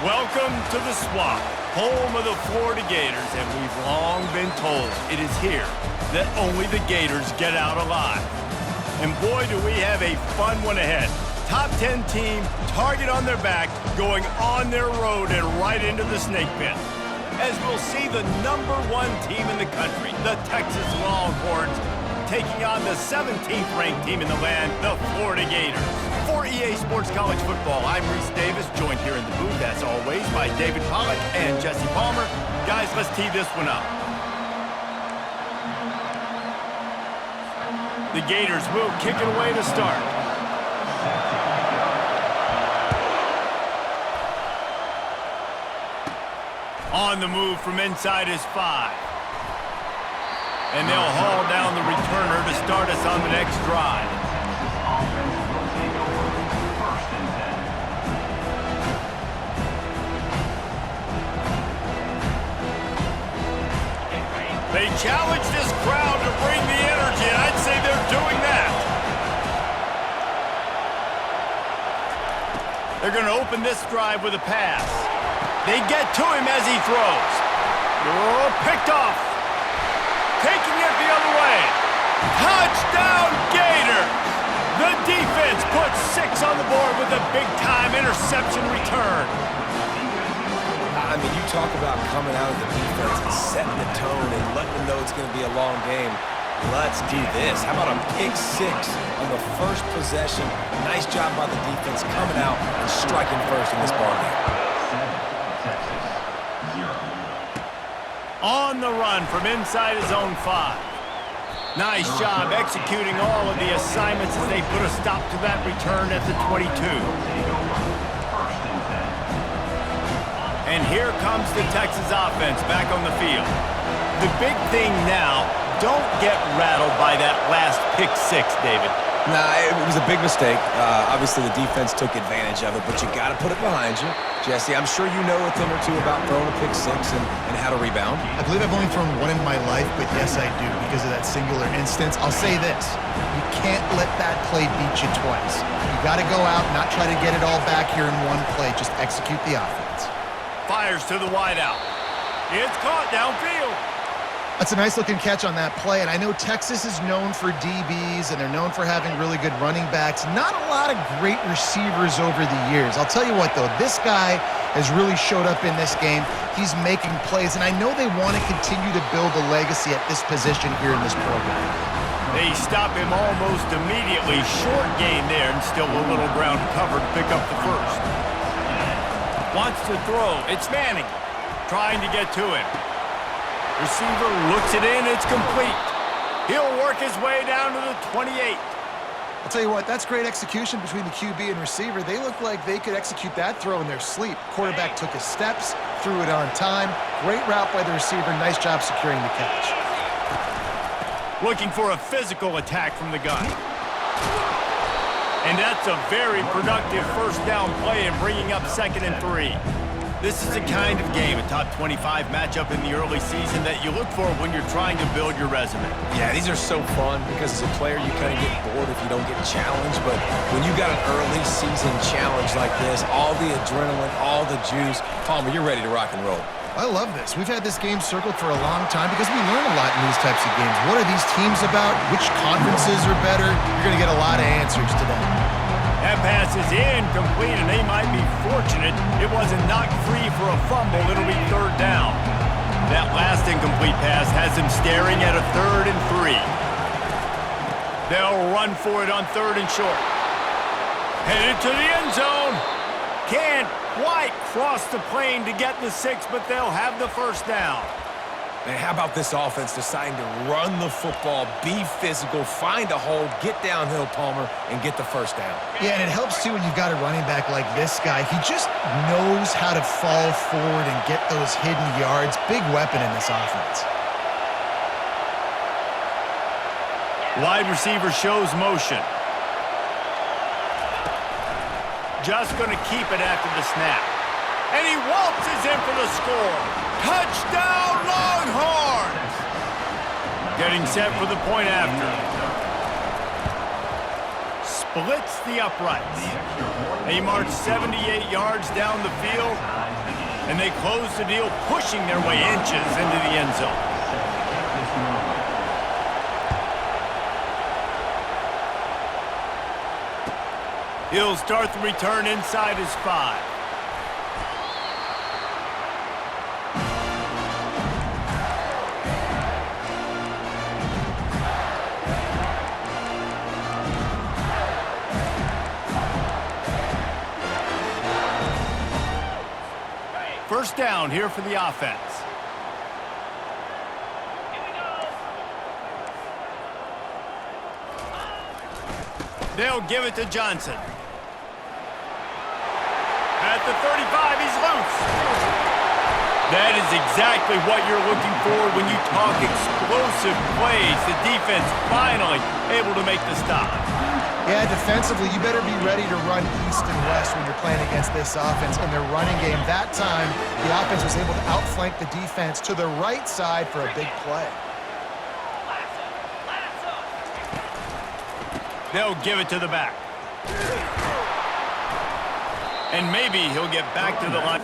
Welcome to the Swamp, home of the Florida Gators, and we've long been told it is here that only the Gators get out alive. And boy, do we have a fun one ahead. Top 10 team, target on their back, going on their road and right into the snake pit. As we'll see the #1 team in the country, the Texas Longhorns, taking on the 17th ranked team in the land, the Florida Gators. For EA Sports College Football, I'm Reese Davis, joined here in the booth, as always, by David Pollack and Jesse Palmer. Guys, let's tee this one up. The Gators will kick it away to start. On the move from inside is 5. And they'll haul down the returner to start us on the next drive. They challenge this crowd to bring the energy, and I'd say they're doing that. They're going to open this drive with a pass. They get to him as he throws. Oh, picked off. Taking it the other way. Touchdown, Gators! The defense puts 6 on the board with a big-time interception return. I mean, you talk about coming out of the defense and setting the tone and letting them know it's going to be a long game. Let's do this. How about a pick 6 on the first possession? Nice job by the defense coming out and striking first in this ballgame. On the run from inside his own 5. Nice job executing all of the assignments as they put a stop to that return at the 22. And here comes the Texas offense back on the field. The big thing now, don't get rattled by that last pick 6, David. Nah, it was a big mistake. Obviously, the defense took advantage of it, but you got to put it behind you. Jesse, I'm sure you know a thing or two about throwing a pick 6 and how to rebound. I believe I've only thrown one in my life, but yes, I do because of that singular instance. I'll say this. You can't let that play beat you twice. You got to go out, not try to get it all back here in one play. Just execute the offense. Fires to the wideout. It's caught downfield. That's a nice-looking catch on that play, and I know Texas is known for DBs, and they're known for having really good running backs. Not a lot of great receivers over the years. I'll tell you what, though, this guy has really showed up in this game. He's making plays, and I know they want to continue to build a legacy at this position here in this program. They stop him almost immediately. Short gain there, and still a little ground covered to pick up the first. Wants to throw. It's Manning trying to get to him. Receiver looks it in. It's complete. He'll work his way down to the 28. I'll tell you what, that's great execution between the QB and receiver. They look like they could execute that throw in their sleep. Quarterback took his steps, threw it on time. Great route by the receiver. Nice job securing the catch. Looking for a physical attack from the gun. And that's a very productive first down play and bringing up 2nd and 3. This is the kind of game, a top 25 matchup in the early season, that you look for when you're trying to build your resume. Yeah, these are so fun because as a player, you kind of get bored if you don't get challenged. But when you got an early season challenge like this, all the adrenaline, all the juice, Palmer, you're ready to rock and roll. I love this. We've had this game circled for a long time because we learn a lot in these types of games. What are these teams about? Which conferences are better? You're going to get a lot of answers today. That pass is incomplete, and they might be fortunate it wasn't knocked free for a fumble. It'll be 3rd down. That last incomplete pass has them staring at a 3rd and 3. They'll run for it on 3rd and short. Headed to the end zone. Can't quite cross the plane to get the 6, but they'll have the first down. Man, how about this offense deciding to run the football, be physical, find a hole, get downhill, Palmer, and get the first down? Yeah, and it helps, too, when you've got a running back like this guy. He just knows how to fall forward and get those hidden yards. Big weapon in this offense. Wide receiver shows motion. Just going to keep it after the snap. And he waltzes in for the score. Touchdown, Longhorns! Getting set for the point after. Splits the uprights. They march 78 yards down the field. And they close the deal, pushing their way inches into the end zone. He'll start the return inside his 5. First down here for the offense. They'll give it to Johnson. At the 35, he's loose. That is exactly what you're looking for when you talk explosive plays. The defense finally able to make the stop. Yeah, defensively, you better be ready to run east and west when you're playing against this offense in their running game. That time, the offense was able to outflank the defense to the right side for a big play. They'll give it to the back. And maybe he'll get back to the line.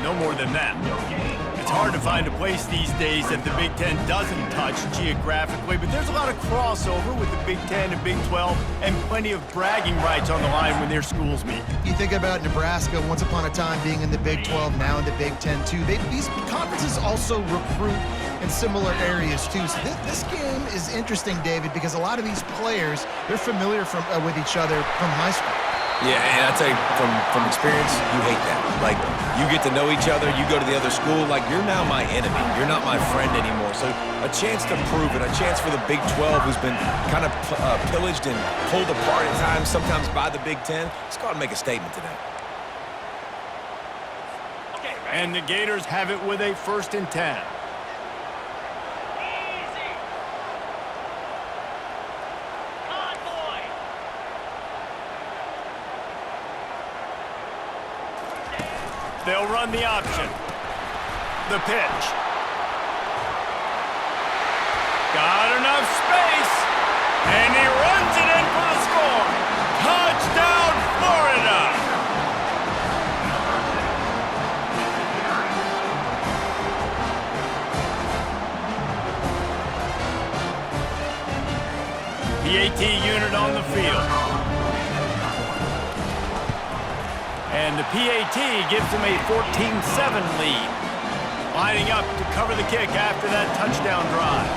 No more than that. It's hard to find a place these days that the Big Ten doesn't touch geographically, but there's a lot of crossover with the Big Ten and Big 12 and plenty of bragging rights on the line when their schools meet. You think about Nebraska once upon a time being in the Big 12, now in the Big 10 too. These conferences also recruit in similar areas too. So this game is interesting, David, because a lot of these players, they're familiar with each other from high school. Yeah, and I tell you, from experience, you hate that. Like, you get to know each other, you go to the other school, like, you're now my enemy. You're not my friend anymore. So a chance to prove it, a chance for the Big 12, who's been kind of pillaged and pulled apart at times, sometimes by the Big 10. Let's go out and make a statement today. And the Gators have it with a 1st and 10. They'll run the option. The pitch. Got enough space. And he runs it in for the score. Touchdown, Florida. PAT unit on the field. And the PAT gives them a 14-7 lead. Lining up to cover the kick after that touchdown drive.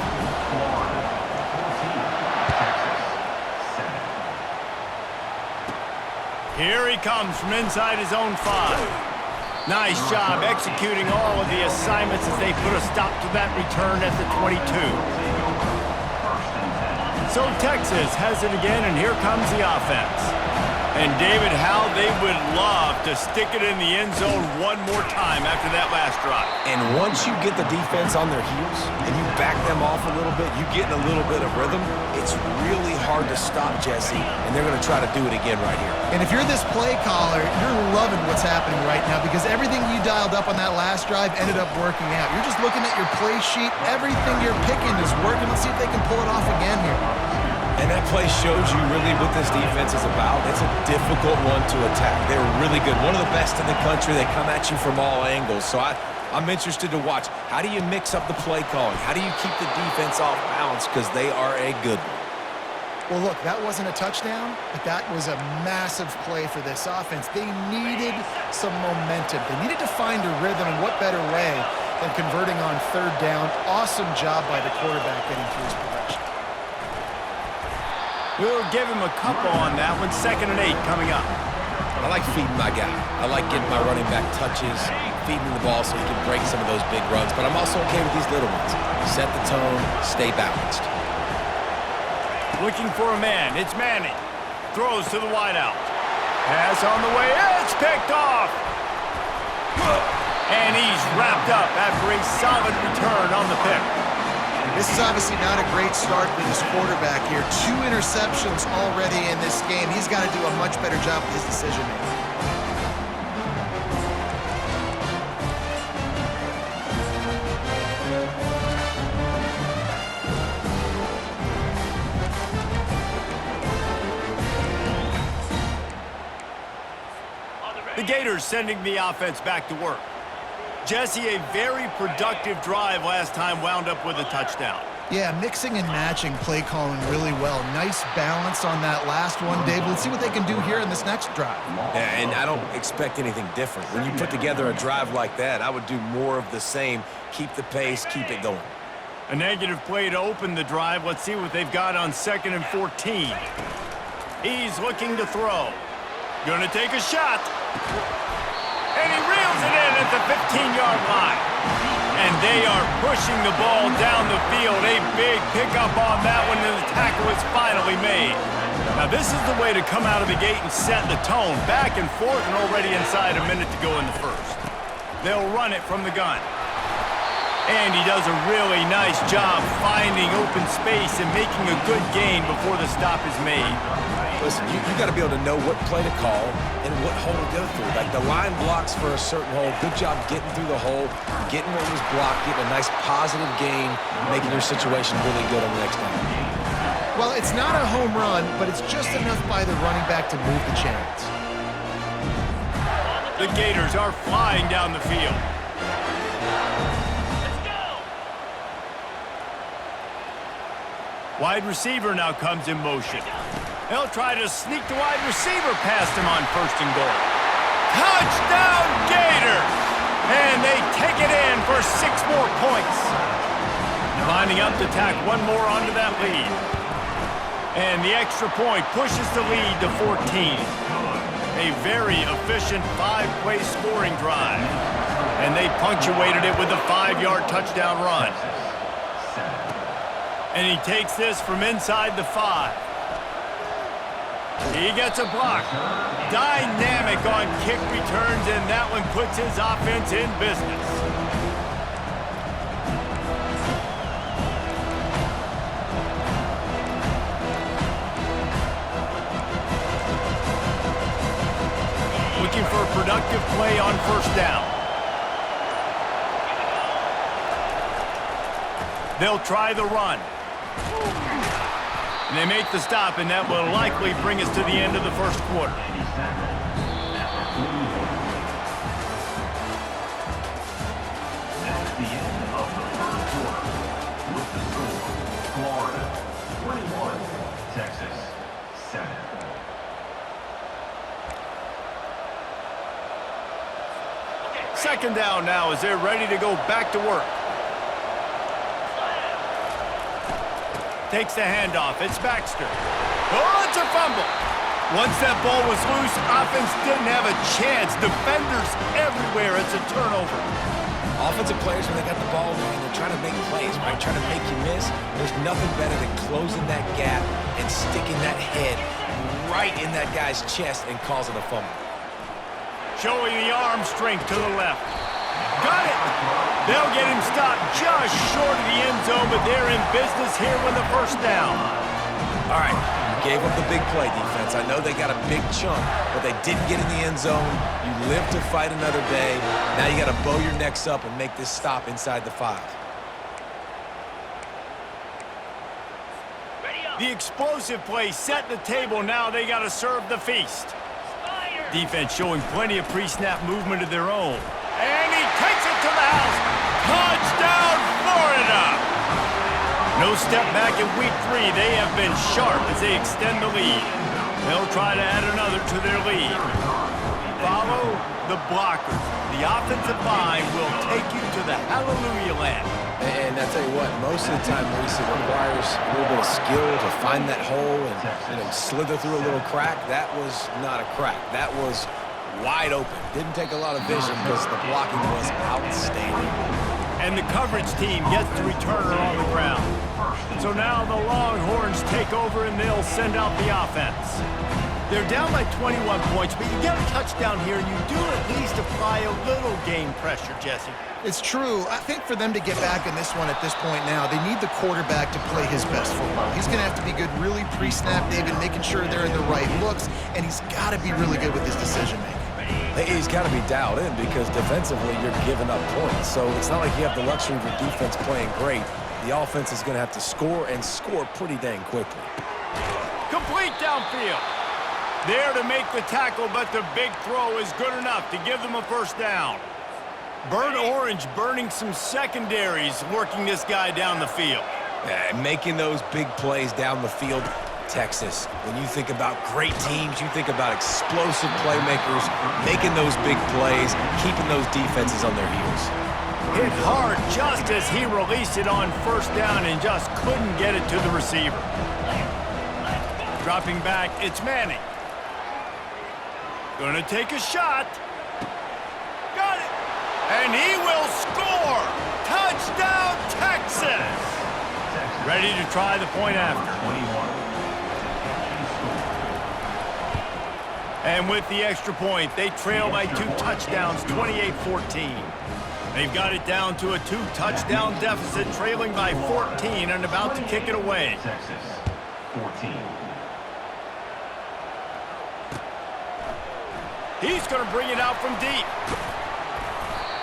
Here he comes from inside his own 5. Nice job executing all of the assignments as they put a stop to that return at the 22. So Texas has it again, and here comes the offense. And David, how they would love to stick it in the end zone one more time after that last drive. And once you get the defense on their heels and you back them off a little bit, you get in a little bit of rhythm, it's really hard to stop, Jesse, and they're going to try to do it again right here. And if you're this play caller, you're loving what's happening right now because everything you dialed up on that last drive ended up working out. You're just looking at your play sheet. Everything you're picking is working. Let's see if they can pull it off again here. And that play shows you really what this defense is about. It's a difficult one to attack. They're really good. One of the best in the country. They come at you from all angles. So I'm interested to watch. How do you mix up the play calling? How do you keep the defense off balance? Because they are a good one. Well, look, that wasn't a touchdown, but that was a massive play for this offense. They needed some momentum. They needed to find a rhythm, and what better way than converting on 3rd down. Awesome job by the quarterback getting through his progression. We'll give him a couple on that one. 2nd and 8 coming up. I like feeding my guy. I like getting my running back touches, feeding the ball so he can break some of those big runs. But I'm also okay with these little ones. Set the tone, stay balanced. Looking for a man. It's Manning. Throws to the wideout. Pass on the way. It's picked off. And he's wrapped up after a solid return on the pick. This is obviously not a great start for this quarterback here. 2 interceptions already in this game. He's got to do a much better job with his decision-making. The Gators sending the offense back to work. Jesse, a very productive drive last time wound up with a touchdown. Yeah, mixing and matching play calling really well. Nice balance on that last one, Dave. Let's see what they can do here in this next drive. Yeah, and I don't expect anything different. When you put together a drive like that, I would do more of the same. Keep the pace, keep it going. A negative play to open the drive. Let's see what they've got on 2nd and 14. He's looking to throw. Gonna take a shot. And he reels it in at the 15-yard line. And they are pushing the ball down the field. A big pickup on that one, and the tackle is finally made. Now, this is the way to come out of the gate and set the tone. Back and forth and already inside a minute to go in the first. They'll run it from the gun. And he does a really nice job finding open space and making a good gain before the stop is made. Listen, you got to be able to know what play to call and what hole to go through. Like the line blocks for a certain hole. Good job getting through the hole, getting what was blocked, getting a nice positive gain, making your situation really good on the next down. Well, it's not a home run, but it's just enough by the running back to move the chains. The Gators are flying down the field. Wide receiver now comes in motion. He'll try to sneak the wide receiver past him on 1st and goal. Touchdown, Gators! And they take it in for 6 more points. Lining up to tack one more onto that lead. And the extra point pushes the lead to 14. A very efficient 5-play scoring drive. And they punctuated it with a 5-yard touchdown run. And he takes this from inside the 5. He gets a block. Dynamic on kick returns, and that one puts his offense in business. Looking for a productive play on 1st down. They'll try the run. And they make the stop, and that will likely bring us to the end of the first quarter. That's the end of the first quarter. With the score, Florida 21, Texas 7. Second down now as they're ready to go back to work. Takes the handoff. It's Baxter. Oh, it's a fumble. Once that ball was loose, offense didn't have a chance. Defenders everywhere. It's a turnover. Offensive players, when they got the ball, man, they're trying to make plays, right? Trying to make you miss. There's nothing better than closing that gap and sticking that head right in that guy's chest and causing a fumble. Showing the arm strength to the left. Got it. They'll get him stopped just short of the end zone, but they're in business here with a 1st down. All right, you gave up the big play, defense. I know they got a big chunk, but they didn't get in the end zone. You live to fight another day. Now you got to bow your necks up and make this stop inside the 5. The explosive play set the table. Now they got to serve the feast. Defense showing plenty of pre-snap movement of their own. And he takes it to the house. Touchdown, Florida! No step back in week 3. They have been sharp as they extend the lead. They'll try to add another to their lead. follow the blockers. The offensive line will take you to the hallelujah land. And I tell you what, most of the time, Maurice, it requires a little bit of skill to find that hole and slither through a little crack. That was not a crack. That was wide open. Didn't take a lot of vision because the blocking was outstanding. And the coverage team gets the returner on the ground. So now the Longhorns take over and they'll send out the offense. They're down by 21 points, but you get a touchdown here and you do at least apply a little game pressure, Jesse. It's true. I think for them to get back in this one at this point now, they need the quarterback to play his best football. He's going to have to be good really pre-snap, David, making sure they're in the right looks, and he's got to be really good with his decision-making. He's got to be dialed in because defensively you're giving up points. So it's not like you have the luxury of your defense playing great. The offense is going to have to score and score pretty dang quickly. Complete downfield. There to make the tackle, but the big throw is good enough to give them a first down. Burnt Orange burning some secondaries, working this guy down the field. Making those big plays down the field. Texas, when you think about great teams, you think about explosive playmakers, making those big plays, keeping those defenses on their heels. Hit hard just as he released it on first down and just couldn't get it to the receiver. Dropping back, it's Manning. Gonna take a shot. Got it. And he will score. Touchdown, Texas. Ready to try the point after. 21. And with the extra point, they trail by 2 touchdowns, 28-14. They've got it down to a 2-touchdown deficit, trailing by 14 and about to kick it away. Texas, 14. He's going to bring it out from deep.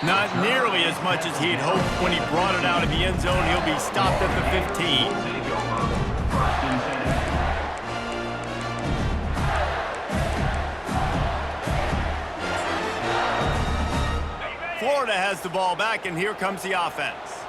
Not nearly as much as he'd hoped when he brought it out of the end zone. He'll be stopped at the 15. Take over. First and 10. Florida has the ball back, and here comes the offense.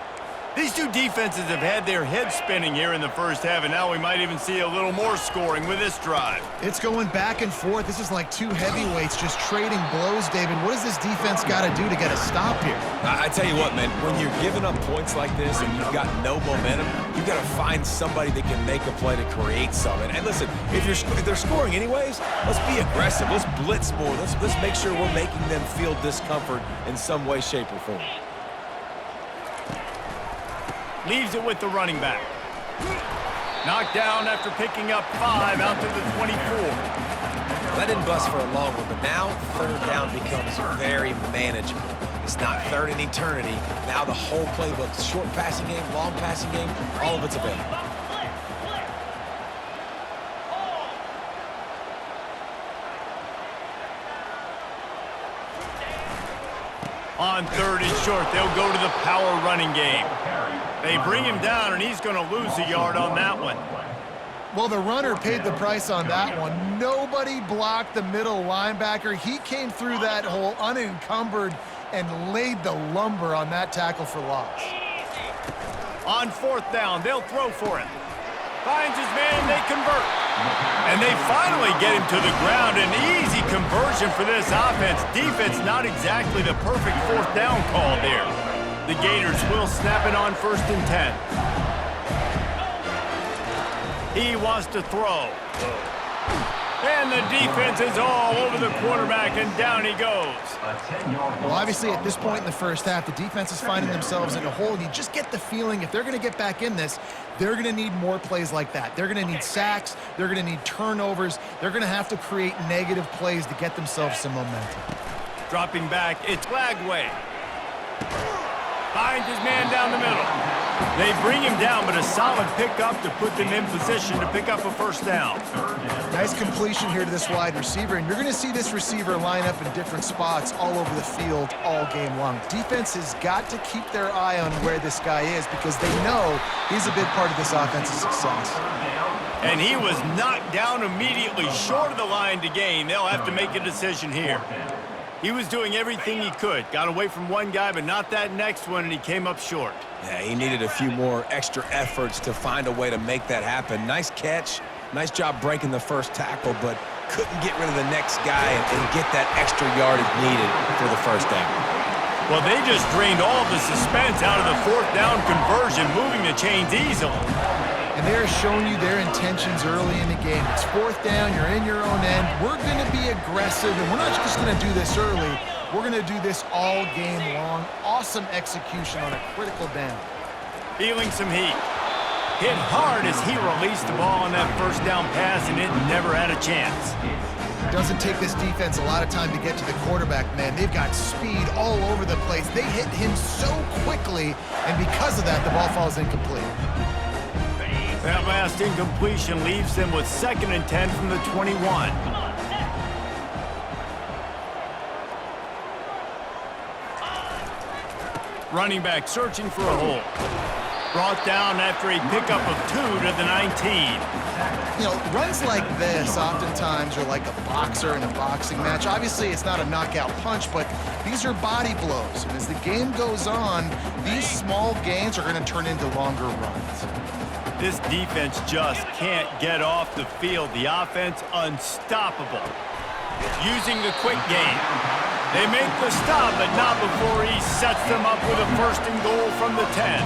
These two defenses have had their heads spinning here in the first half, and now we might even see a little more scoring with this drive. It's going back and forth. This is like two heavyweights just trading blows, David. What does this defense got to do to get a stop here? I tell you what, man, when you're giving up points like this and you've got no momentum, you've got to find somebody that can make a play to create something. And listen, if they're scoring anyways, let's be aggressive. Let's blitz more. Let's make sure we're making them feel discomfort in some way, shape, or form. Leaves it with the running back. Knocked down after picking up 5 out to the 24. That didn't bust for a long one, but now third down becomes very manageable. It's not third in eternity. Now the whole playbook, short passing game, long passing game, all of it's available. On third and short, they'll go to the power running game. They bring him down, and he's going to lose a yard on that one. Well, the runner paid the price on that one. Nobody blocked the middle linebacker. He came through that hole unencumbered and laid the lumber on that tackle for loss. On fourth down, they'll throw for it. Finds his man, they convert. And they finally get him to the ground. An easy conversion for this offense. Defense not exactly the perfect fourth down call there. The Gators will snap it on first and 10. He wants to throw. And the defense is all over the quarterback, and down he goes. Well, obviously, at this point in the first half, the defense is finding themselves in a hole. You just get the feeling if they're going to get back in this, they're going to need more plays like that. They're going to need sacks. They're going to need turnovers. They're going to have to create negative plays to get themselves some momentum. Dropping back, it's Lagway. Finds his man down the middle. They bring him down, but a solid pickup to put them in position to pick up a first down. Nice completion here to this wide receiver, and you're going to see this receiver line up in different spots all over the field all game long. Defense has got to keep their eye on where this guy is because they know he's a big part of this offense's success. And he was knocked down immediately short of the line to gain. They'll have to make a decision here. He was doing everything he could. Got away from one guy, but not that next one, and he came up short. Yeah, he needed a few more extra efforts to find a way to make that happen. Nice catch. Nice job breaking the first tackle, but couldn't get rid of the next guy and get that extra yardage needed for the first down. Well, they just drained all of the suspense out of the fourth down conversion, moving the chains easily. And they're showing you their intentions early in the game. It's fourth down, you're in your own end. We're going to be aggressive, and we're not just going to do this early. We're going to do this all game long. Awesome execution on a critical down. Feeling some heat. Hit hard as he released the ball on that first down pass, and it never had a chance. Doesn't take this defense a lot of time to get to the quarterback, man. They've got speed all over the place. They hit him so quickly, and because of that, the ball falls incomplete. That last incompletion leaves them with 2nd and 10 from the 21. Running back searching for a hole. Brought down after a pickup of 2 to the 19. You know, runs like this oftentimes are like a boxer in a boxing match. Obviously, it's not a knockout punch, but these are body blows. And as the game goes on, these small gains are going to turn into longer runs. This defense just can't get off the field. The offense unstoppable. Using the quick game. They make the stop, but not before he sets them up with a 1st and goal from the 10.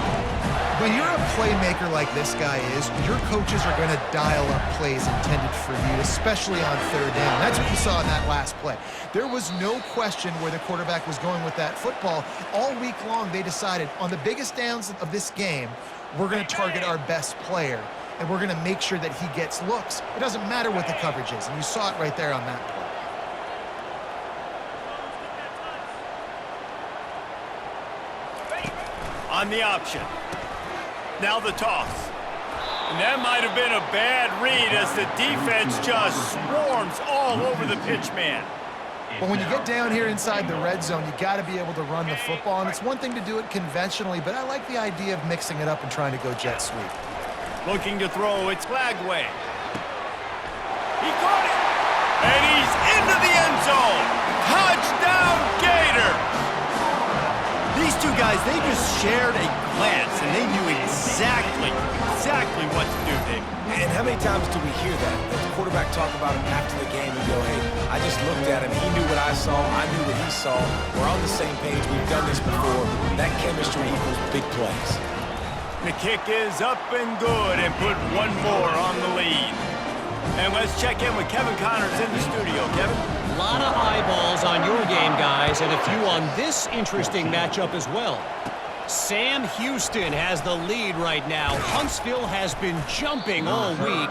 When you're a playmaker like this guy is, your coaches are going to dial up plays intended for you, especially on 3rd down. That's what you saw in that last play. There was no question where the quarterback was going with that football. All week long, they decided on the biggest downs of this game, we're going to target our best player, and we're going to make sure that he gets looks. It doesn't matter what the coverage is, and you saw it right there on that play. On the option. Now the toss. And that might have been a bad read as the defense just swarms all over the pitch man. But when you get down here inside the red zone, you got to be able to run the football. And it's one thing to do it conventionally, but I like the idea of mixing it up and trying to go jet sweep. Looking to throw, it's Lagway. He caught it. And he's into the end zone. Touchdown, Gators. These two guys, they just shared a glance, and they knew exactly what to do, Dave. And how many times do we hear that? The quarterback talk about him after the game and go, hey, I just looked at him. He knew what I saw. I knew what he saw. We're on the same page. We've done this before. That chemistry equals big plays. The kick is up and good and put one more on the lead. And let's check in with Kevin Connors in the studio. Kevin? A lot of eyeballs on your game, guys, and a few on this interesting matchup as well. Sam Houston has the lead right now. Huntsville has been jumping all week,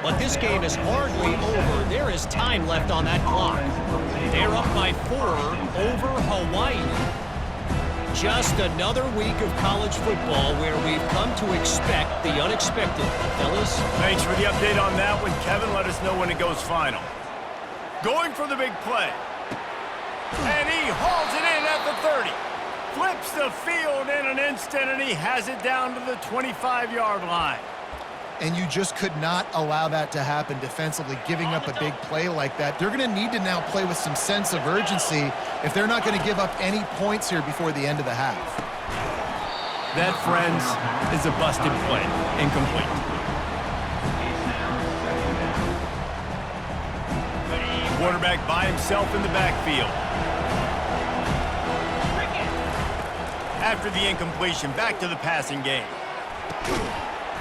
but this game is hardly over. There is time left on that clock. They're up by 4 over Hawaii. Just another week of college football where we've come to expect the unexpected. Fellas? Thanks for the update on that one, Kevin. Let us know when it goes final. Going for the big play. And he hauls it in at the 30. Flips the field in an instant, and he has it down to the 25-yard line. And you just could not allow that to happen defensively, giving up a big play like that. They're going to need to now play with some sense of urgency if they're not going to give up any points here before the end of the half. That, friends, is a busted play. Incomplete. Quarterback by himself in the backfield. After the incompletion, back to the passing game.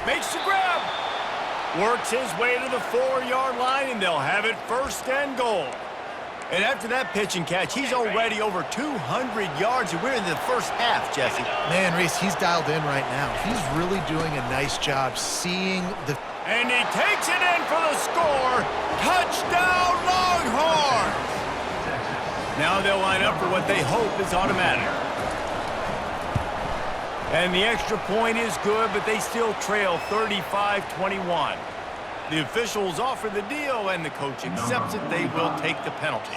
Makes the grab. Works his way to the 4-yard line, and they'll have it 1st and goal. And after that pitch and catch, he's already over 200 yards, and we're in the first half, Jesse. Man, Reese, he's dialed in right now. He's really doing a nice job seeing the... And he takes it in for the score. Touchdown, Longhorns! Now they'll line up for what they hope is automatic. And the extra point is good, but they still trail 35-21. The officials offer the deal, and the coach accepts it. They will take the penalty.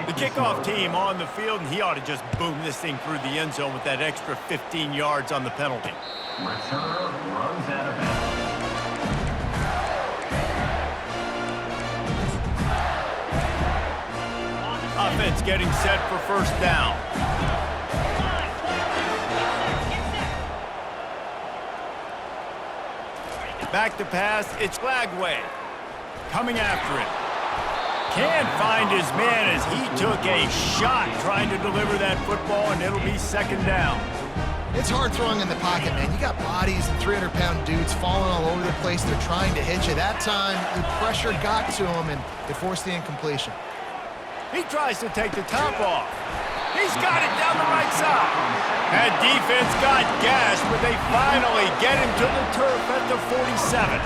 The kickoff team on the field, and he ought to just boom this thing through the end zone with that extra 15 yards on the penalty. Returner runs out of bounds. Offense getting set for 1st down. Back to pass, it's Lagway. Coming after it. Can't find his man as he took a shot trying to deliver that football, and it'll be second down. It's hard throwing in the pocket, man. You got bodies and 300-pound dudes falling all over the place. They're trying to hit you. That time, the pressure got to him, and it forced the incompletion. He tries to take the top off. He's got it down the right side. That defense got gashed, but they finally get him to the turf at the 47.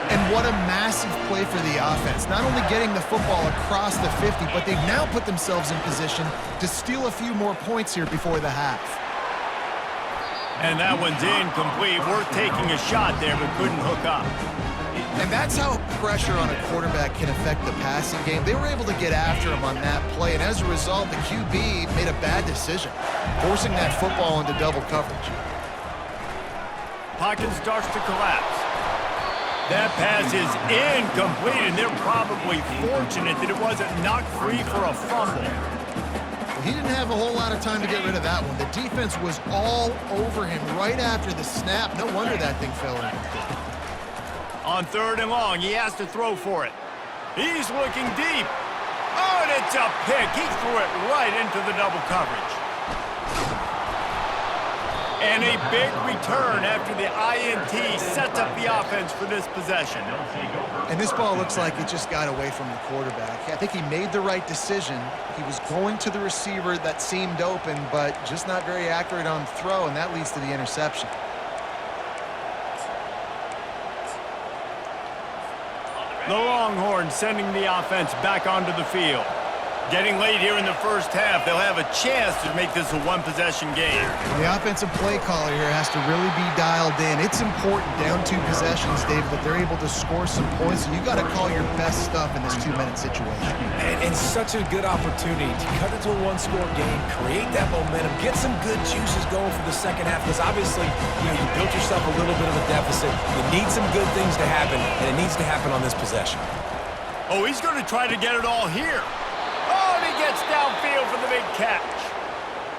And what a massive play for the offense. Not only getting the football across the 50, but they've now put themselves in position to steal a few more points here before the half. And that one's incomplete. Worth taking a shot there, but couldn't hook up. And that's how pressure on a quarterback can affect the passing game. They were able to get after him on that play, and as a result, the QB made a bad decision, forcing that football into double coverage. Pocket starts to collapse. That pass is incomplete, and they're probably fortunate that it wasn't knocked free for a fumble. He didn't have a whole lot of time to get rid of that one. The defense was all over him right after the snap. No wonder that thing fell incomplete. On 3rd and long, he has to throw for it. He's looking deep. Oh, and it's a pick. He threw it right into the double coverage. And a big return after the INT sets up the offense for this possession. And this ball looks like it just got away from the quarterback. I think he made the right decision. He was going to the receiver that seemed open, but just not very accurate on the throw, and that leads to the interception. The Longhorns sending the offense back onto the field. Getting late here in the first half, they'll have a chance to make this a one-possession game. The offensive play caller here has to really be dialed in. It's important down 2 possessions, David, that they're able to score some points. So you got to call your best stuff in this 2-minute situation. And such a good opportunity to cut into a one-score game, create that momentum, get some good juices going for the second half. Because obviously, you built yourself a little bit of a deficit. You need some good things to happen, and it needs to happen on this possession. Oh, he's going to try to get it all here. Oh, and he gets downfield for the big catch.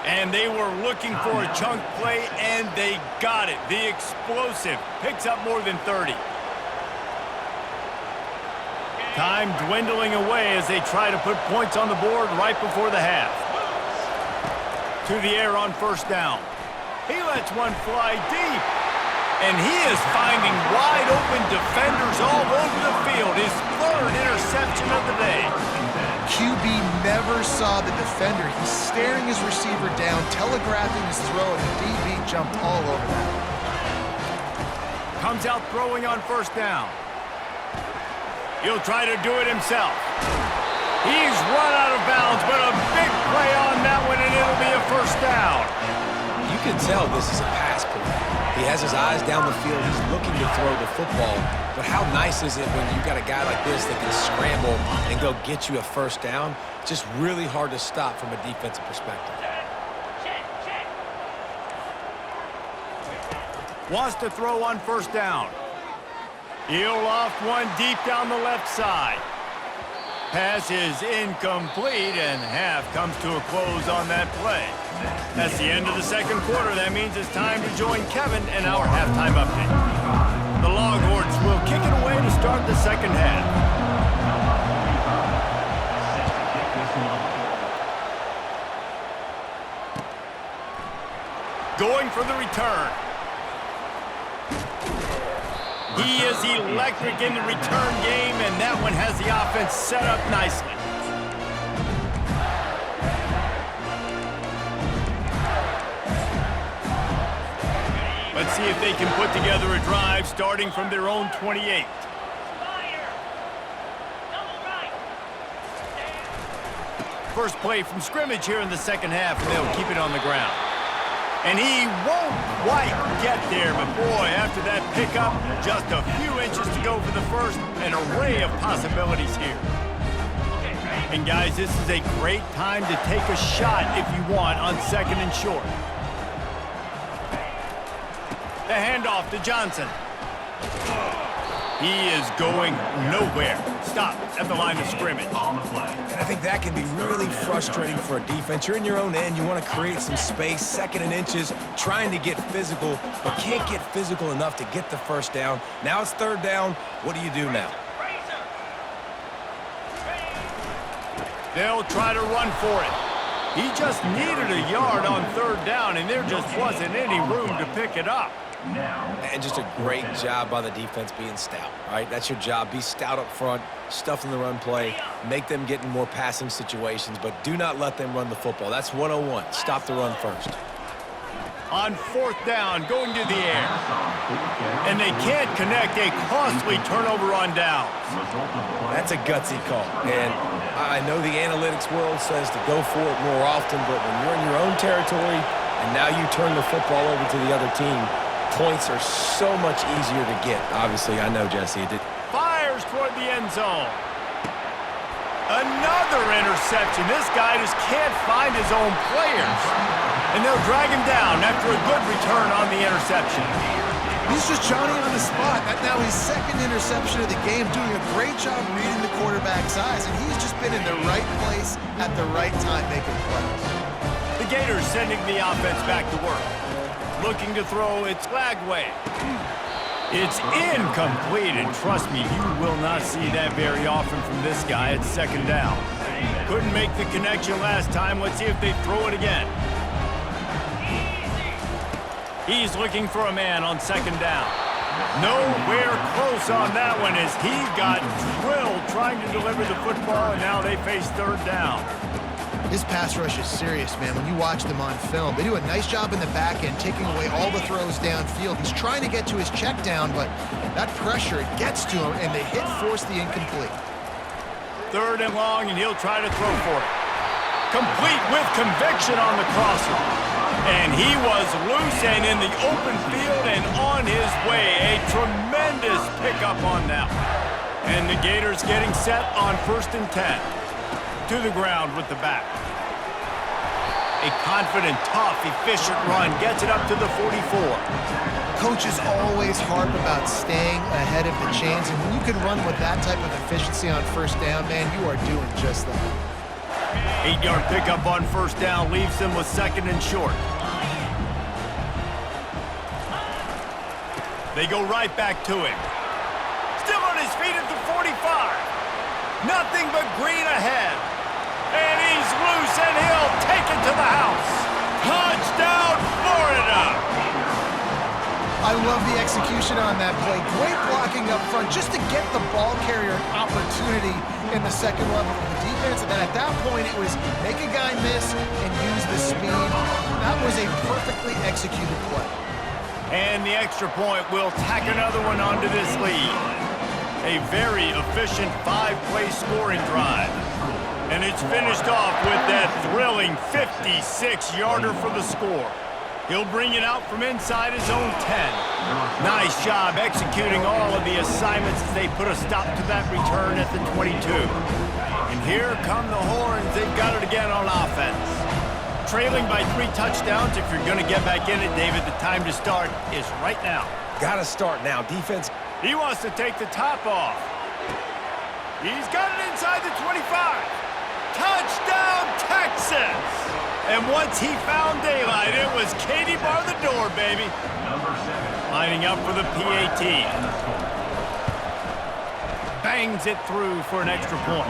And they were looking for a chunk play, and they got it. The explosive picks up more than 30. Time dwindling away as they try to put points on the board right before the half. To the air on 1st down. He lets one fly deep. And he is finding wide-open defenders all over the field. His 3rd interception of the day. QB never saw the defender. He's staring his receiver down, telegraphing his throw, and the DB jumped all over that. Comes out throwing on 1st down. He'll try to do it himself. He's run out of bounds, but a big play on that one, and it'll be a 1st down. You can tell this is a pass play. He has his eyes down the field. He's looking to throw the football. But how nice is it when you've got a guy like this that can scramble and go get you a 1st down? Just really hard to stop from a defensive perspective. Wants to throw on 1st down. He'll loft one deep down the left side. Pass is incomplete, and half comes to a close on that play. That's the end of the 2nd quarter. That means it's time to join Kevin and our halftime update. The Longhorns will kick it away to start the 2nd half. Going for the return. He is electric in the return game, and that one has the offense set up nicely. Let's see if they can put together a drive starting from their own 28. First play from scrimmage here in the 2nd half, and they'll keep it on the ground. And he won't quite get there, but boy, after that pickup, just a few inches to go for the 1st, an array of possibilities here. And guys, this is a great time to take a shot if you want on 2nd and short. The handoff to Johnson. He is going nowhere. Stop at the line of scrimmage. And I think that can be really frustrating for a defense. You're in your own end. You want to create some space, 2nd and inches, trying to get physical, but can't get physical enough to get the 1st down. Now it's 3rd down. What do you do now? They'll try to run for it. He just needed a yard on third down, and there just wasn't any room to pick it up. And just a great job by the defense being stout, right? That's your job. Be stout up front, stuff in the run play, make them get in more passing situations, but do not let them run the football. That's 101. Stop the run first. On fourth down, going to the air. And they can't connect, a costly turnover on downs. That's a gutsy call. And I know the analytics world says to go for it more often, but when you're in your own territory and now you turn the football over to the other team, points are so much easier to get. Obviously, I know, Jesse. Fires toward the end zone. Another interception. This guy just can't find his own players. And they'll drag him down after a good return on the interception. He's just Johnny on the spot. Now his second interception of the game, doing a great job reading the quarterback's eyes, and he's just been in the right place at the right time making plays. The Gators sending the offense back to work. Looking to throw, it's Lagway. It's incomplete, and trust me, you will not see that very often from this guy at second down. Couldn't make the connection last time. Let's see if they throw it again. He's looking for a man on second down. Nowhere close on that one as he got drilled trying to deliver the football, and now they face third down. His pass rush is serious, man. When you watch them on film, they do a nice job in the back end, taking away all the throws downfield. He's trying to get to his check down, but that pressure, it gets to him, and they force the incomplete. Third and long, and he'll try to throw for it. Complete with conviction on the crosser. And he was loose and in the open field and on his way. A tremendous pickup on that one. And the Gators getting set on 1st and 10. To the ground with the back. A confident, tough, efficient run gets it up to the 44. Coaches always harp about staying ahead of the chains, and when you can run with that type of efficiency on first down, man, you are doing just that. 8-yard pickup on first down leaves them with second and short. They go right back to him. Still on his feet at the 45. Nothing but green ahead. And he's loose, and he'll take it to the house. Touchdown, Florida! I love the execution on that play. Great blocking up front just to get the ball carrier an opportunity in the second level of the defense. And then at that point, it was make a guy miss and use the speed. That was a perfectly executed play. And the extra point will tack another one onto this lead. A very efficient 5-play scoring drive. And it's finished off with that thrilling 56-yarder for the score. He'll bring it out from inside his own 10. Nice job executing all of the assignments as they put a stop to that return at the 22. And here come the Horns. They've got it again on offense. Trailing by 3 touchdowns. If you're going to get back in it, David, the time to start is right now. Got to start now. Defense. He wants to take the top off. He's got it inside the 25. Touchdown, Texas! And once he found daylight, it was Katie bar the door, baby. Lining up for the PAT. Bangs it through for an extra point.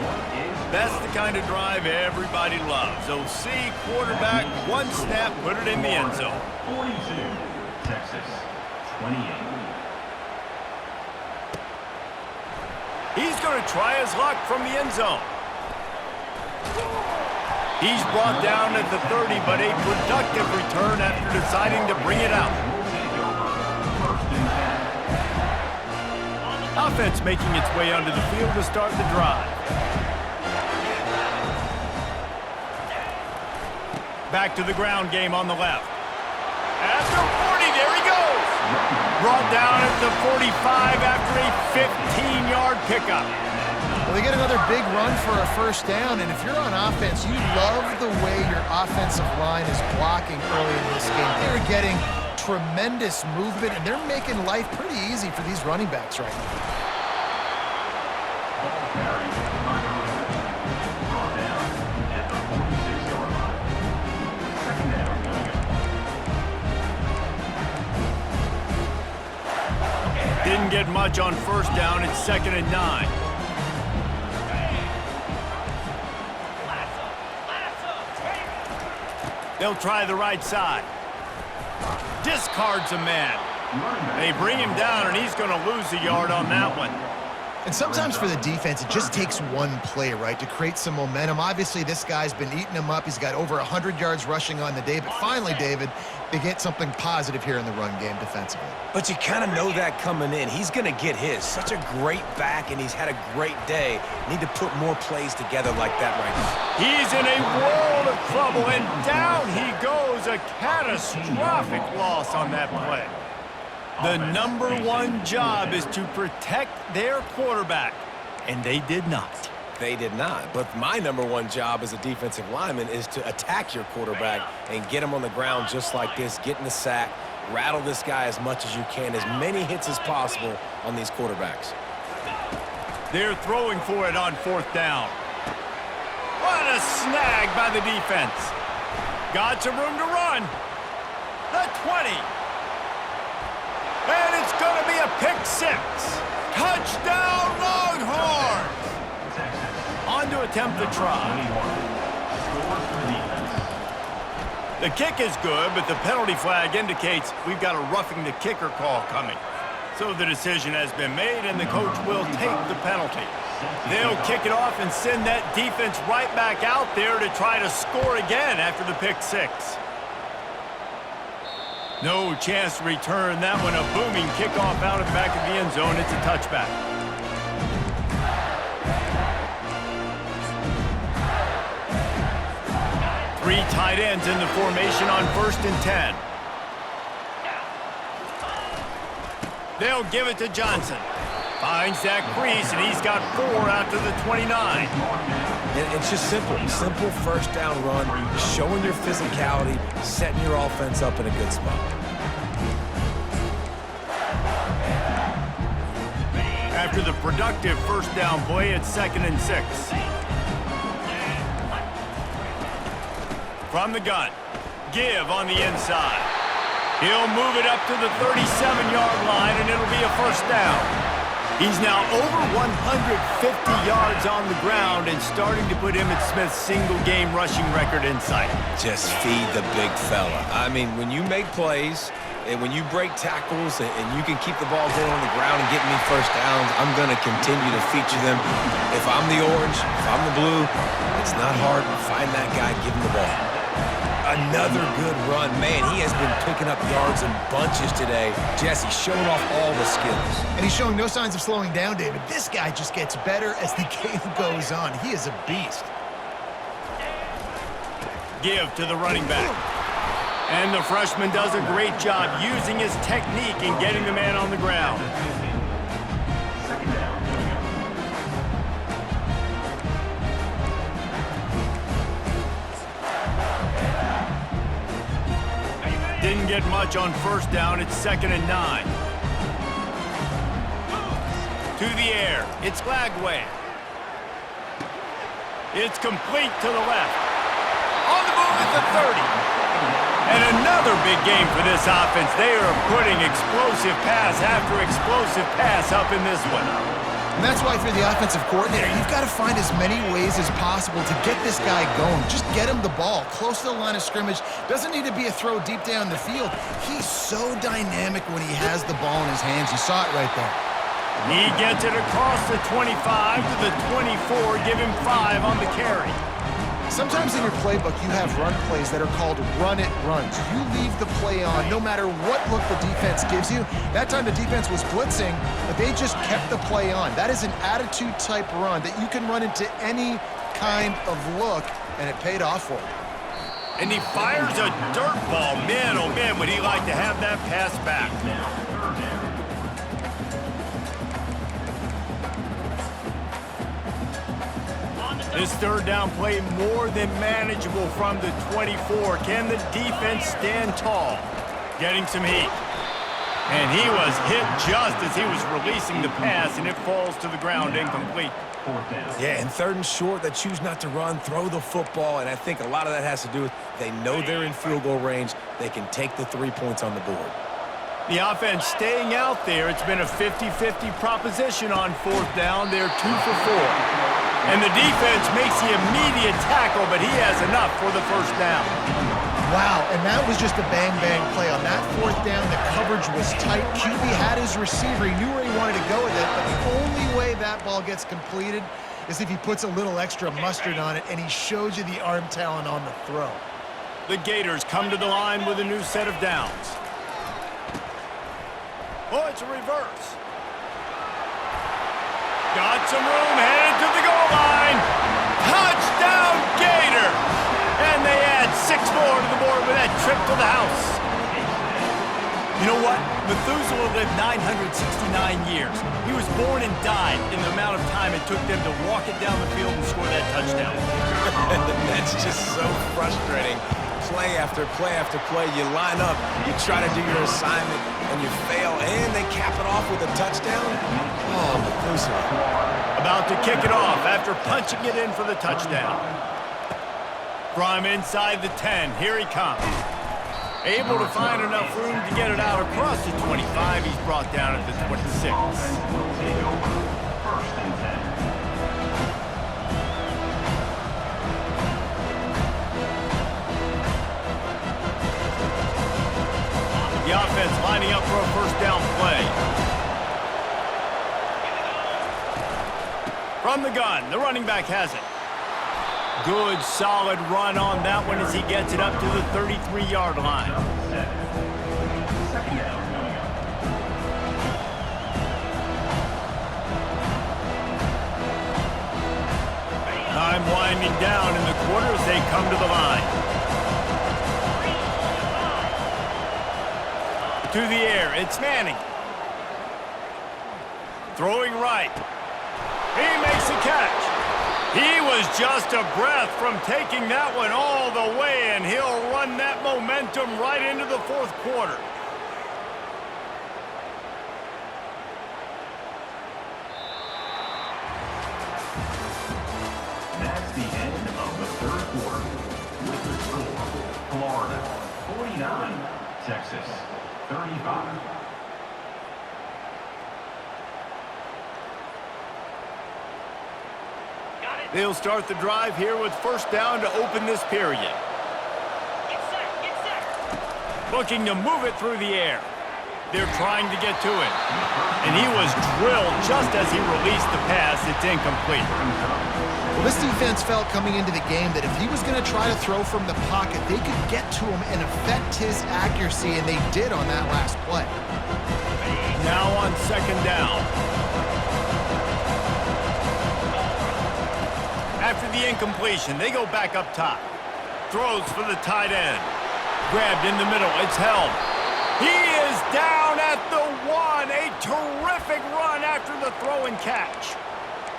That's the kind of drive everybody loves. OC, quarterback, one snap, put it in the end zone. 42, Texas, 28. He's going to try his luck from the end zone. He's brought down at the 30, but a productive return after deciding to bring it out. Offense making its way onto the field to start the drive. Back to the ground game on the left. After 40, there he goes. Brought down at the 45 after a 15-yard pickup. Well, they get another big run for a first down, and if you're on offense, you love the way your offensive line is blocking early in this game. They're getting tremendous movement, and they're making life pretty easy for these running backs right now. Didn't get much on first down. It's 2nd and 9. They'll try the right side. Discards a man. They bring him down, and he's going to lose a yard on that one. And sometimes for the defense, it just takes one play, right, to create some momentum. Obviously, this guy's been eating them up. He's got over 100 yards rushing on the day. But finally, David, they get something positive here in the run game defensively. But you kind of know that coming in. He's going to get his. Such a great back, and he's had a great day. Need to put more plays together like that right now. He's in a world of trouble, and down he goes. A catastrophic loss on that play. The number one job is to protect their quarterback, and they did not. They did not. But my number one job as a defensive lineman is to attack your quarterback and get him on the ground just like this, get in the sack, rattle this guy as much as you can, as many hits as possible on these quarterbacks. They're throwing for it on 4th down. What a snag by the defense. Got some room to run. The 20. And it's going to be a pick 6. Touchdown, Longhorns! On to attempt the try. The kick is good, but the penalty flag indicates we've got a roughing the kicker call coming. So the decision has been made, and the coach will take the penalty. They'll kick it off and send that defense right back out there to try to score again after the pick 6. No chance to return that one. A booming kickoff out of the back of the end zone. It's a touchback. Three tight ends in the formation on 1st and 10. They'll give it to Johnson. Finds that crease, and he's got 4 out to the 29. And it's just simple. Simple first down run, showing your physicality, setting your offense up in a good spot. After the productive first down play, it's 2nd and 6. From the gun, Give on the inside. He'll move it up to the 37-yard line, and it'll be a first down. He's now over 150 yards on the ground and starting to put Emmitt Smith's single-game rushing record in sight. Just feed the big fella. I mean, when you make plays and when you break tackles and you can keep the ball going on the ground and get me first downs, I'm going to continue to feature them. If I'm the orange, if I'm the blue, it's not hard to find that guy, give him the ball. Another good run. Man, he has been picking up yards in bunches today. Jesse showing off all the skills. And he's showing no signs of slowing down, David. This guy just gets better as the game goes on. He is a beast. Give to the running back. And the freshman does a great job using his technique and getting the man on the ground. Didn't get much on first down. It's 2nd and 9. To the air. It's Lagway. It's complete to the left. On the move at the 30. And another big game for this offense. They are putting explosive pass after explosive pass up in this one. And that's why for the offensive coordinator, you've got to find as many ways as possible to get this guy going. Just get him the ball close to the line of scrimmage. Doesn't need to be a throw deep down the field. He's so dynamic when he has the ball in his hands. You saw it right there. He gets it across the 25 to the 24. Give him 5 on the carry. Sometimes in your playbook, you have run plays that are called run-it runs. You leave the play on no matter what look the defense gives you. That time the defense was blitzing, but they just kept the play on. That is an attitude-type run that you can run into any kind of look, and it paid off for him. And he fires a dirt ball. Man, oh man, would he like to have that pass back. This third down play more than manageable from the 24. Can the defense stand tall? Getting some heat. And he was hit just as he was releasing the pass, and it falls to the ground incomplete. Yeah, and 3rd and short, they choose not to run, throw the football, and I think a lot of that has to do with they know they're in field goal range. They can take the 3 points on the board. The offense staying out there. It's been a 50-50 proposition on 4th down. They're 2 for 4. And the defense makes the immediate tackle, but he has enough for the first down. Wow, and that was just a bang-bang play. On that fourth down, the coverage was tight. QB had his receiver. He knew where he wanted to go with it, but the only way that ball gets completed is if he puts a little extra mustard on it, and he shows you the arm talent on the throw. The Gators come to the line with a new set of downs. Oh, it's a reverse. Got some room, headed to the goal line. Touchdown, Gators! And they add 6 more to the board with that trip to the house. You know what? Methuselah lived 969 years. He was born and died in the amount of time it took them to walk it down the field and score that touchdown. That's just so frustrating. Play after play after play, you line up, you try to do your assignment, and you fail, and they cap it off with a touchdown? Oh, Methuselah. About to kick it off after punching it in for the touchdown. From inside the 10, here he comes. Able to find enough room to get it out across the 25. He's brought down at the 26. Will take over. First and 10. The offense lining up for a first down play. From the gun, the running back has it. Good, solid run on that one as he gets it up to the 33-yard line. Second down coming up. Time winding down in the quarter as they come to the line. To the air, it's Manning. Throwing right. He makes a catch. He was just a breath from taking that one all the way, and he'll run that momentum right into the fourth quarter. That's the end of the third quarter. With the score, Florida 49, Texas 35. They'll start the drive here with first down to open this period. Looking to move it through the air. They're trying to get to it. And he was drilled just as he released the pass. It's incomplete. Well, this defense felt coming into the game that if he was going to try to throw from the pocket, they could get to him and affect his accuracy, and they did on that last play. Now on second down. After the incompletion, they go back up top. Throws for the tight end. Grabbed in the middle. It's held. He is down at the 1. A terrific run after the throw and catch.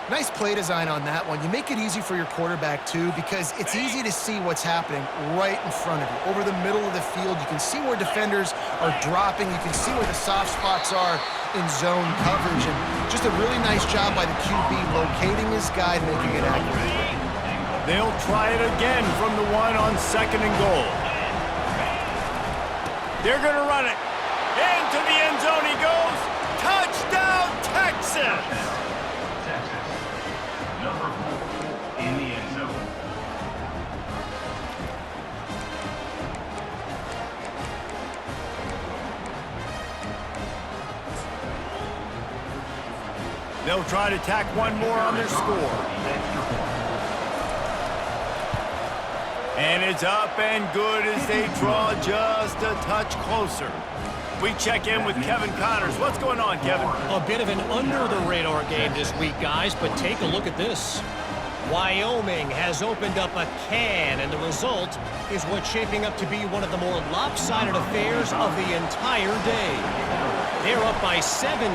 Nice play design on that one. You make it easy for your quarterback, too, because it's easy to see what's happening right in front of you. Over the middle of the field, you can see where defenders are dropping. You can see where the soft spots are in zone coverage. And just a really nice job by the QB locating his guy and making it accurate. They'll try it again from the 1 on second and goal. They're going to run it. Into the end zone he goes. Touchdown, Texas! Texas, number 4 in the end zone. They'll try to tack one more on their score. And it's up and good as they draw just a touch closer. We check in with Kevin Connors. What's going on, Kevin? A bit of an under-the-radar game this week, guys, but take a look at this. Wyoming has opened up a can, and the result is what's shaping up to be one of the more lopsided affairs of the entire day. They're up by 17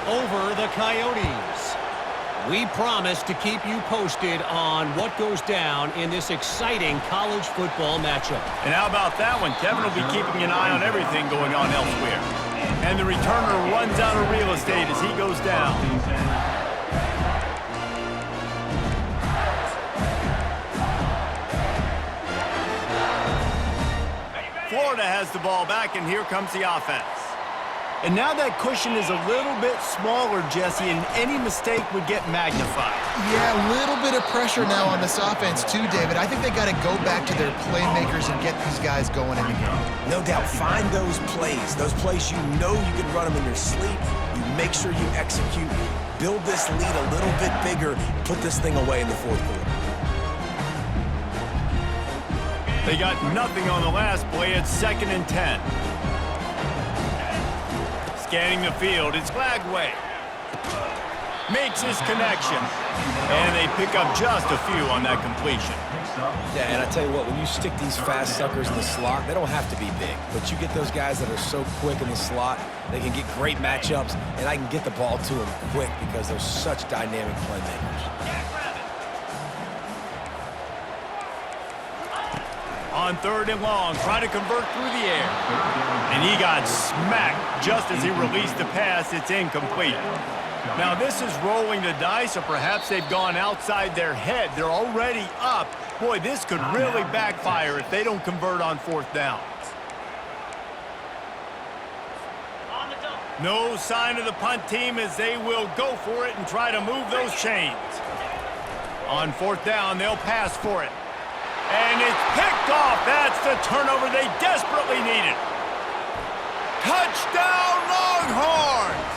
over the Coyotes. We promise to keep you posted on what goes down in this exciting college football matchup. And how about that one? Kevin will be keeping an eye on everything going on elsewhere. And the returner runs out of real estate as he goes down. Florida has the ball back, and here comes the offense. And now that cushion is a little bit smaller, Jesse, and any mistake would get magnified. Yeah, a little bit of pressure now on this offense too, David. I think they got to go back to their playmakers and get these guys going in the game. No doubt, find those plays you know you can run them in your sleep. You make sure you execute, build this lead a little bit bigger, put this thing away in the fourth quarter. They got nothing on the last play. It's 2nd and 10. Scanning the field, it's Glagway. Makes his connection. And they pick up just a few on that completion. Yeah, and I tell you what, when you stick these fast suckers in the slot, they don't have to be big. But you get those guys that are so quick in the slot, they can get great matchups, and I can get the ball to them quick because they're such dynamic playmakers. On 3rd and long, trying to convert through the air. And he got smacked just as he released the pass. It's incomplete. Now this is rolling the dice, or perhaps they've gone outside their head. They're already up. Boy, this could really backfire if they don't convert on 4th down. No sign of the punt team as they will go for it and try to move those chains. On 4th down, they'll pass for it. And it's picked off. That's the turnover they desperately needed. Touchdown, Longhorns!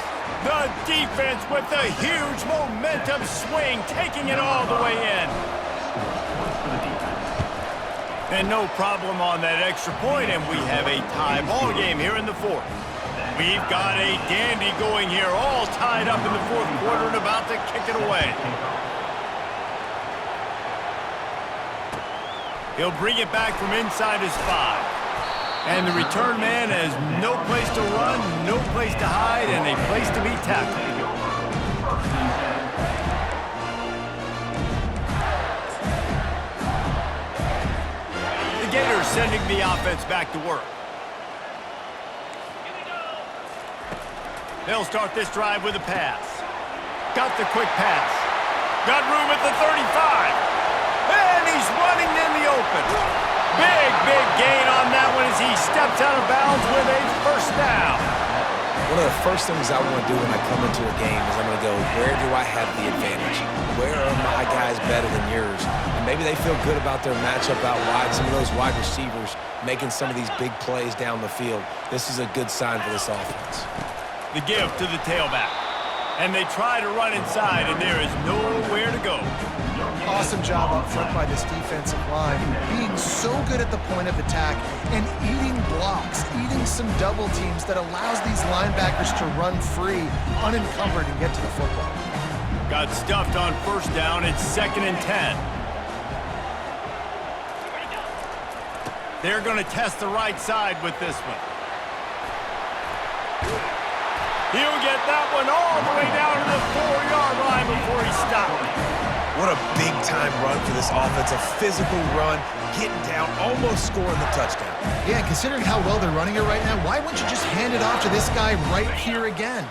The defense with a huge momentum swing, taking it all the way in. And no problem on that extra point, and we have a tie ball game here in the 4th. We've got a dandy going here, all tied up in the 4th quarter and about to kick it away. He'll bring it back from inside his 5. And the return man has no place to run, no place to hide, and a place to be tackled. The Gators sending the offense back to work. They'll start this drive with a pass. Got the quick pass. Got room at the 35. And he's running in the open. Big gain on that one as he steps out of bounds with a 1st down. One of the first things I want to do when I come into a game is I'm going to go, where do I have the advantage? Where are my guys better than yours? And maybe they feel good about their matchup out wide, some of those wide receivers making some of these big plays down the field. This is a good sign for this offense. The give to the tailback. And they try to run inside, and there is nowhere to go. Awesome job up front by this defensive line, being so good at the point of attack and eating blocks, eating some double teams that allows these linebackers to run free, unencumbered, and get to the football. Got stuffed on 1st down. It's 2nd and 10. They're going to test the right side with this one. He'll get that one all the way down to the 4-yard line before he stopped. What a big-time run for this offense, a physical run, getting down, almost scoring the touchdown. Yeah, considering how well they're running it right now, why wouldn't you just hand it off to this guy right here again?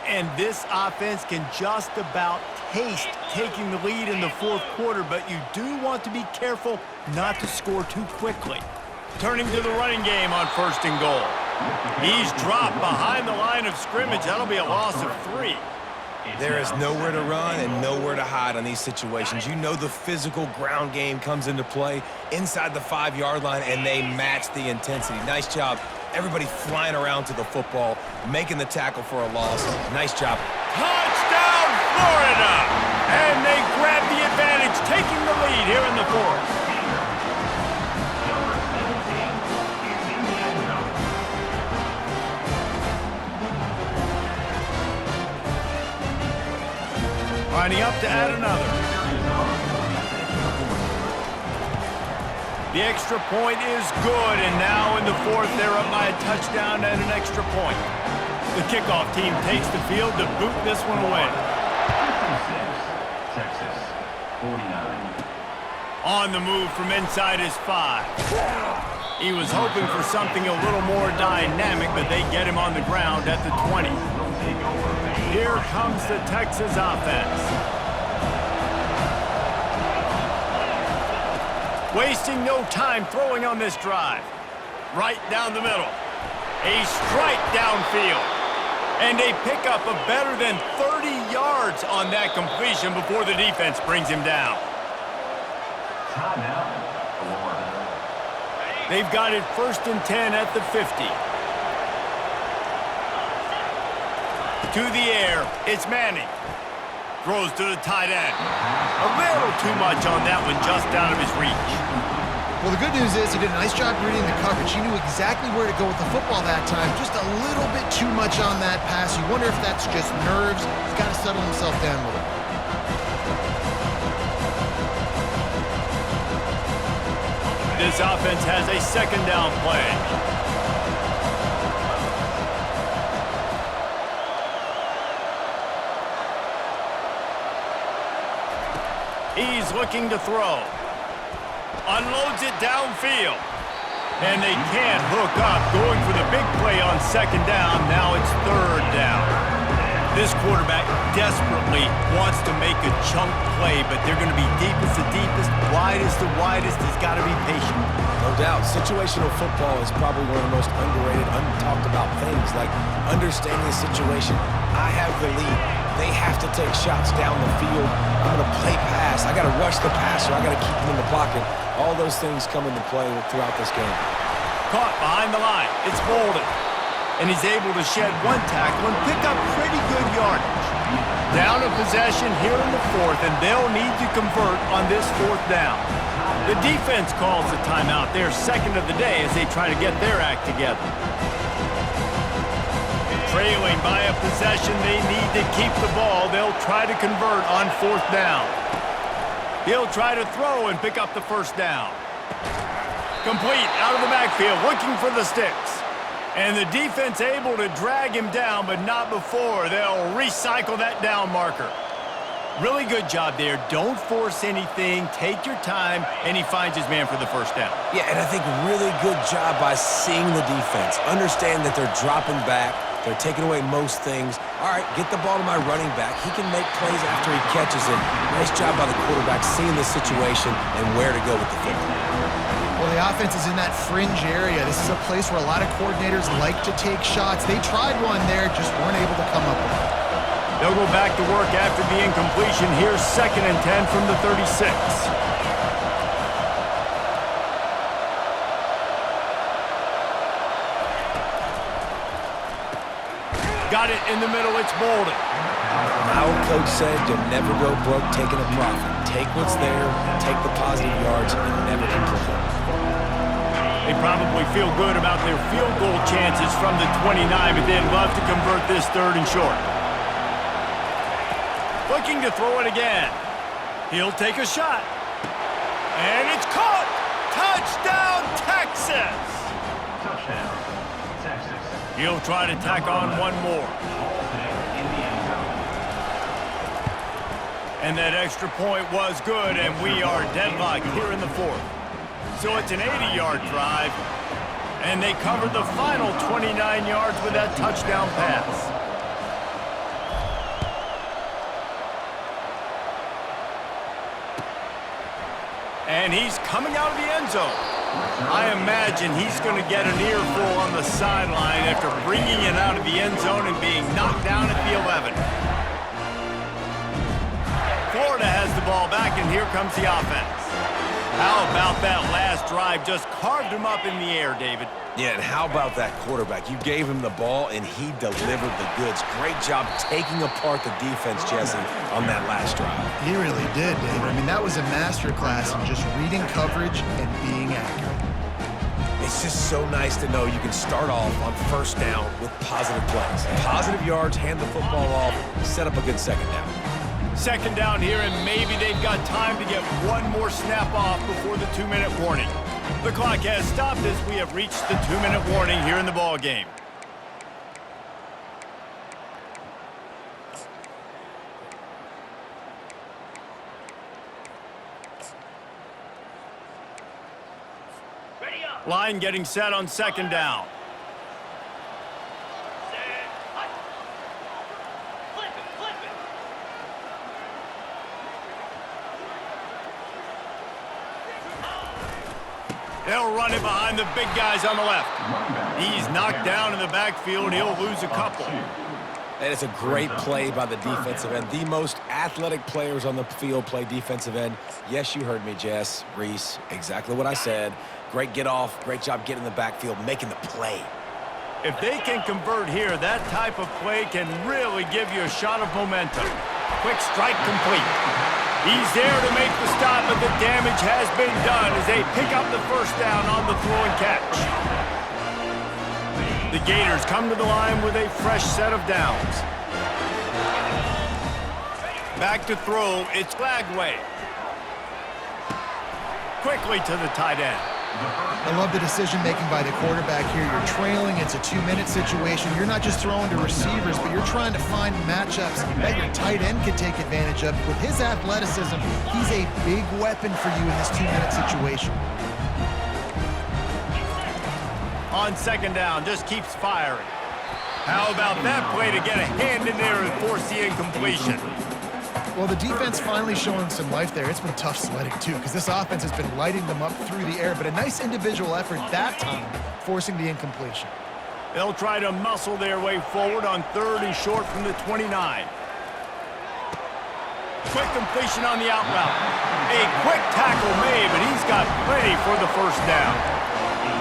And this offense can just about taste taking the lead in the 4th quarter, but you do want to be careful not to score too quickly. Turning to the running game on 1st and goal. He's dropped behind the line of scrimmage. That'll be a loss of 3. There is nowhere to run and nowhere to hide on these situations. You know the physical ground game comes into play inside the 5-yard line, and they match the intensity. Nice job. Everybody flying around to the football, making the tackle for a loss. Nice job. Touchdown, Florida! And they grab the advantage, taking the lead here in the 4th. Lining up to add another. The extra point is good, and now in the 4th, they're up by a touchdown and an extra point. The kickoff team takes the field to boot this one away. Texas, 49. On the move from inside his 5. He was hoping for something a little more dynamic, but they get him on the ground at the 20. Here comes the Texas offense. Wasting no time throwing on this drive. Right down the middle. A strike downfield. And a pickup of better than 30 yards on that completion before the defense brings him down. Timeout, Florida. They've got it 1st and 10 at the 50. To the air, it's Manning. Throws to the tight end. A little too much on that one, just out of his reach. Well, the good news is he did a nice job reading the coverage. He knew exactly where to go with the football that time. Just a little bit too much on that pass. You wonder if that's just nerves. He's got to settle himself down a little bit. This offense has a 2nd down play. He's looking to throw. Unloads it downfield. And they can't hook up. Going for the big play on 2nd down. Now it's 3rd down. This quarterback desperately wants to make a chunk play, but they're going to be deepest to deepest, widest to widest. He's got to be patient. No doubt. Situational football is probably one of the most underrated, untalked about things, like understanding the situation. I have the lead. They have to take shots down the field. I'm going to play pass. I got to rush the passer. I got to keep him in the pocket. All those things come into play throughout this game. Caught behind the line. It's Bolden. And he's able to shed 1 tackle and pick up pretty good yardage. Down a possession here in the 4th, and they'll need to convert on this 4th down. The defense calls the timeout, their 2nd of the day, as they try to get their act together. Trailing by a possession, they need to keep the ball. They'll try to convert on 4th down. He'll try to throw and pick up the 1st down. Complete out of the backfield, looking for the sticks. And the defense able to drag him down, but not before. They'll recycle that down marker. Really good job there. Don't force anything. Take your time, and he finds his man for the 1st down. Yeah, and I think really good job by seeing the defense. Understand that they're dropping back. They're taking away most things. All right, get the ball to my running back. He can make plays after he catches it. Nice job by the quarterback seeing the situation and where to go with the football. Well, the offense is in that fringe area. This is a place where a lot of coordinators like to take shots. They tried one there, just weren't able to come up with it. They'll go back to work after the incompletion. Here's 2nd and 10 from the 36. Got it in the middle. It's Bolden. My old coach said you'll never go broke taking a profit. Take what's there, take the positive yards, and never complain. They probably feel good about their field goal chances from the 29, but they'd love to convert this 3rd and short. Looking to throw it again. He'll take a shot. And it's caught! Touchdown, Texas! Touchdown, Texas. He'll try to tack on one more. In the end zone. And that extra point was good, and we are deadlocked here in the 4th. So it's an 80-yard drive, and they covered the final 29 yards with that touchdown pass. And he's coming out of the end zone. I imagine he's going to get an earful on the sideline after bringing it out of the end zone and being knocked down at the 11. Florida has the ball back, and here comes the offense. How about that last drive? Just carved him up in the air, David. Yeah, and how about that quarterback? You gave him the ball, and he delivered the goods. Great job taking apart the defense, Jesse, on that last drive. He really did, David. I mean, that was a masterclass in just reading coverage and being accurate. It's just so nice to know you can start off on 1st down with positive plays. Positive yards, hand the football off, set up a good 2nd down. 2nd down here, and maybe they've got time to get one more snap off before the 2-minute warning. The clock has stopped as we have reached the 2-minute warning here in the ball game. Line getting set on 2nd down. They'll run it behind the big guys on the left. He's knocked down in the backfield. He'll lose a couple. And it's a great play by the defensive end. The most athletic players on the field play defensive end. Yes, you heard me, Jess, Reese. Exactly what I said. Great get off. Great job getting in the backfield, making the play. If they can convert here, that type of play can really give you a shot of momentum. Quick strike complete. He's there to make the stop, but the damage has been done as they pick up the first down on the throw and catch. The Gators come to the line with a fresh set of downs. Back to throw, it's Lagway. Quickly to the tight end. I love the decision-making by the quarterback here. You're trailing. It's a 2-minute situation. You're not just throwing to receivers, but you're trying to find matchups that your tight end can take advantage of. With his athleticism, he's a big weapon for you in this 2-minute situation. On second down, just keeps firing. How about that play to get a hand in there and force the incompletion? Well, the defense finally showing some life there. It's been tough sledding, too, because this offense has been lighting them up through the air, but a nice individual effort that time, forcing the incompletion. They'll try to muscle their way forward on 3rd and short from the 29. Quick completion on the out route. A quick tackle made, but he's got plenty for the first down.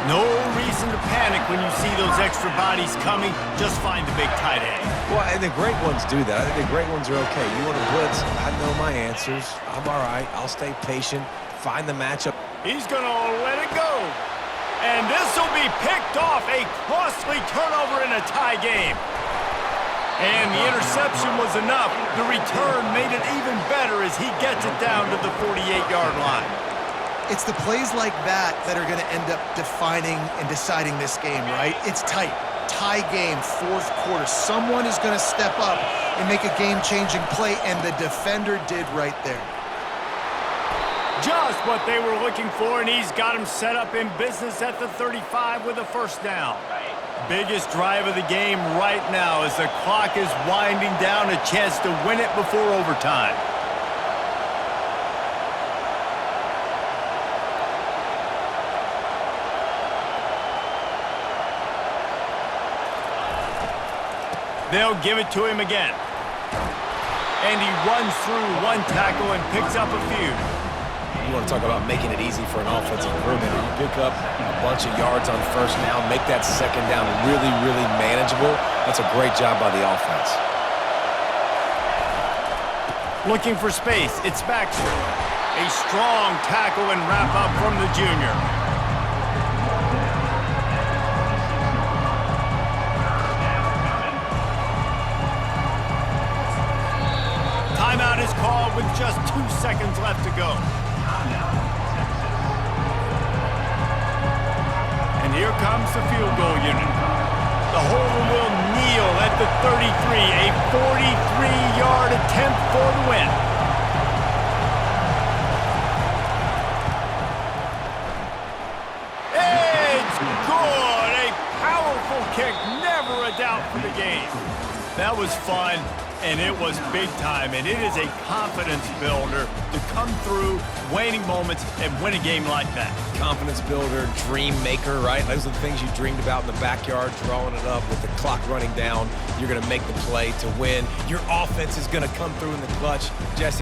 No reason to panic when you see those extra bodies coming. Just find the big tight end. Well, and the great ones do that. I think the great ones are okay. You want to blitz, I know my answers. I'm all right. I'll stay patient, find the matchup. He's going to let it go. And this will be picked off. A costly turnover in a tie game. And the interception was enough. The return made it even better as he gets it down to the 48-yard line. It's the plays like that that are going to end up defining and deciding this game, right? It's tight. Tie game, 4th quarter. Someone is going to step up and make a game-changing play, and the defender did right there. Just what they were looking for, and he's got him set up in business at the 35 with a first down. Biggest drive of the game right now as the clock is winding down, a chance to win it before overtime. They'll give it to him again. And he runs through one tackle and picks up a few. You want to talk about making it easy for an offensive coordinator. You pick up a bunch of yards on first down, make that second down really, really manageable. That's a great job by the offense. Looking for space, it's Baxter. A strong tackle and wrap up from the junior. Timeout is called with just 2 seconds left to go. And here comes the field goal unit. The holder will kneel at the 33, a 43-yard attempt for the win. It's good! A powerful kick, never a doubt for the game. That was fun. And it was big time, and it is a confidence builder to come through waning moments and win a game like that. Confidence builder, dream maker, right? Those are the things you dreamed about in the backyard, drawing it up with the clock running down. You're going to make the play to win. Your offense is going to come through in the clutch. Jesse.